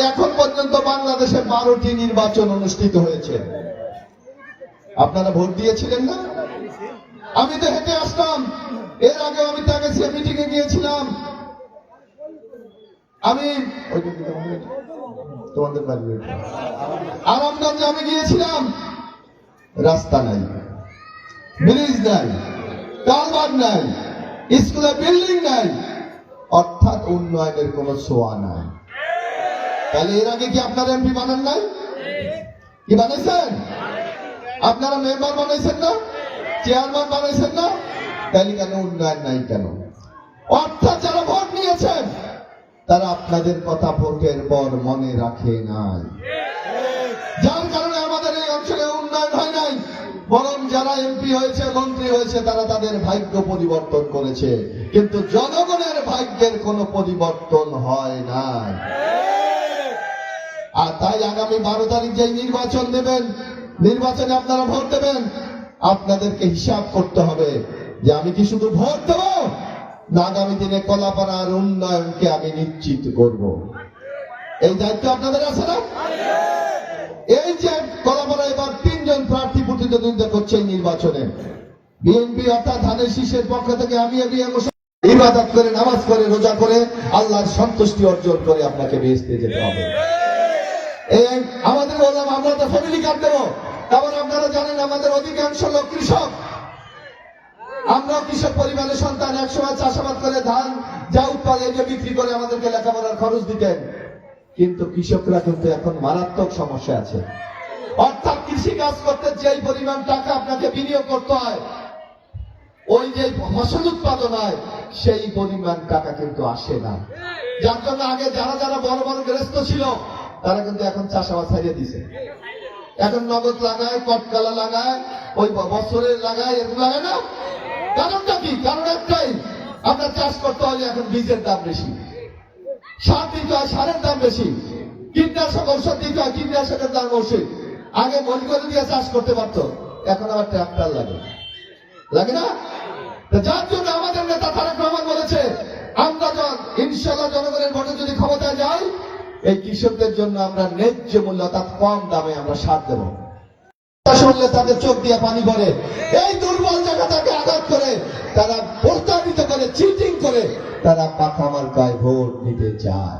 এখন পর্যন্ত বাংলাদেশে 12টি নির্বাচন অনুষ্ঠিত হয়েছে। আপনারা ভোট দিয়েছিলেন না? আমি তো হেঁটে আসলাম, এর আগে আমি তাকে মিটিং এ গিয়েছিলাম। আমি তোমাদের বাড়ি আরামগঞ্জে আমি গিয়েছিলাম, রাস্তা নাই, ব্রিজ নাই, কালভার্ট নাই, স্কুলে বিল্ডিং নাই, অর্থাৎ উন্নয়নের কোন ছোঁয়া নাই। তাহলে এর আগে কি আপনারা এমপি বানান নাই? কি বানাইছেন? আপনারা মেম্বার বানাইছেন না? চেয়ারম্যান বানাইছেন না? তাহলে কেন উন্নয়ন নাই কেন? অর্থাৎ যারা ভোট নিয়েছেন তারা আপনাদের কথা ভোটের পর মনে রাখে নাই, যার কারণে আমাদের এই অঞ্চলে উন্নয়ন হয় নাই। বরং যারা এমপি হয়েছে, মন্ত্রী হয়েছে, তারা তাদের ভাগ্য পরিবর্তন করেছে, কিন্তু জনগণের ভাগ্যের কোনো পরিবর্তন হয় নাই। আর তাই আগামী 12 তারিখ যে নির্বাচন দেবেন, নির্বাচনে আপনারা ভোট দেবেন, আপনাদেরকে হিসাব করতে হবে যে আমি কি শুধু ভোট দেব না আগামী দিনে কলাপাড়ার উন্নয়নকে আমি নিশ্চিত করব। এই দায়িত্ব আপনাদের আছে না? এই যে কলাপাড়া এবার 3 জন প্রার্থী প্রতিদ্বন্দ্বিতা করছে এই নির্বাচনে, বিএনপি অর্থাৎ ধানের শীষের পক্ষ থেকে আমি ইবাদত করে, নামাজ করে, রোজা করে, আল্লাহর সন্তুষ্টি অর্জন করে আপনাকে বেহেশতে যেতে হবে। এই আমাদের বললাম আমরা তো ফ্যামিলি কার্ড দেবো, কারণ আপনারা জানেন আমাদের অধিকাংশ লোক কৃষক। আমরা কৃষক পরিবারের সন্তান, একসময় চাষাবাদ করে ধান যা উৎপাদন বিক্রি করে আমাদেরকে লেখাপড়ার খরচ দিতেন। কিন্তু কৃষকরা কিন্তু এখন মারাত্মক সমস্যা আছে। অর্থাৎ কৃষি কাজ করতে যেই পরিমাণ টাকা আপনাকে বিনিয়োগ করতে হয়, ওই যে ফসল উৎপাদন হয় সেই পরিমাণ টাকা কিন্তু আসে না। যার জন্য আগে যারা যারা বড় বড় গৃহস্থ ছিল তারা কিন্তু এখন চাষাবাদ ছাড়িয়ে দিছে। এখন নগদ লাগায়, কটকালা লাগায়, ওই বছরের লাগায়, এরকম লাগায় না। কারণটা কি? কারণ একটাই, আপনার চাষ করতে হলে এখন বীজের দাম বেশি, সার দিতে হয়, সারের দাম বেশি, কীটনাশক ঔষধ দিতে হয়, কীটনাশকের দাম বেশি। আগে মন করে দিয়ে চাষ করতে পারতো, এখন আবার ট্রাক্টর লাগে, লাগে না? যার জন্য আমাদের নেতা তারেক রহমান বলেছে, আমরা ইনশাআল্লাহ জনগণের ভোটে যদি ক্ষমতায় যাই, এই কৃষকদের জন্য আমরা ন্যায্য মূল্য অর্থাৎ কম দামে আমরা সার দেব। শুনলে তাদের চোখ দিয়ে পানি পড়ে, এই দুর্বল জায়গাটাকে আঘাত করে, তারা প্রতারিত করে, চিটিং করে, তারা পাকা মার্কায় ভোট নিতে চায়।